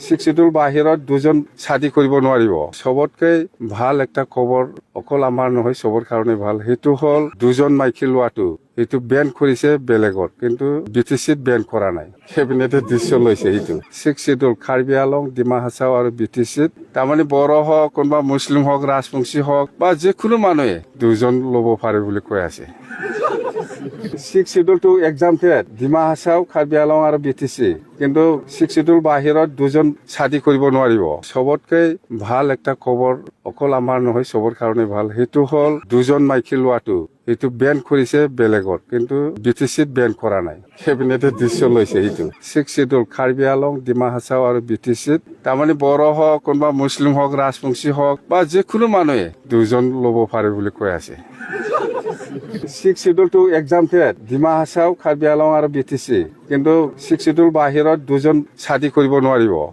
Six schedule বাহিৰত দুজন শাদী কৰিব নোৱাৰিব। চবতকে ভাল একটা খবৰ অকল আমাৰ নহয়, চবৰ কাৰণে ভাল, সেইটো হ'ল দুজন মাইকী লোৱাটো এইটো বেন কৰিছে বেলেগত, কিন্তু BTCত বেন কৰা নাই। কেবিনেটে ডিচিশ্যন লৈছে এইটো। ছিক্স শিডিউল কাৰ্বি আলং, ডিমা হাছাও আৰু BTCত তাৰমানে বড়ো হওক, কোনোবা মুছলিম হওক, ৰাজবংশী হওক বা যিকোনো মানুহে দুজন ল'ব পাৰে বুলি কৈ আছে। ছিক্স শিডিউলটো এক্সামটেড ডিমা হাছাও, কাৰ্বি আলং আৰু BTC, কিন্তু ছিক্স শিডিউল বাহিৰত দুজন শাদী কৰিব নোৱাৰিব। চবতকে ভাল একটা খবৰ অকল আমাৰ নহয়, চবৰ কাৰণে ভাল, সেইটো হ'ল দুজন মাইকী লোৱাটো এইটো বেন কৰিছে বেলেগত, কিন্তু BTCত বেন কৰা নাই। কেবিনেটে ডিচিশ্যন লৈছে এইটো। ছিক্স শিডিউল কাৰ্বি আলং, ডিমা হাছাও আৰু BTCত তাৰমানে বড়ো হওক, কোনোবা মুছলিম হওক, ৰাজবংশী হওক বা যিকোনো মানুহে দুজন ল'ব পাৰে বুলি কৈ আছে। ছিক্স শিডিউলটো এক্সামটেড ডিমা হাছাও, কাৰ্বি আলং আৰু BTC, কিন্তু ছিক্স শিডিউল বাহিৰত দুজন শাদী কৰিব নোৱাৰিব।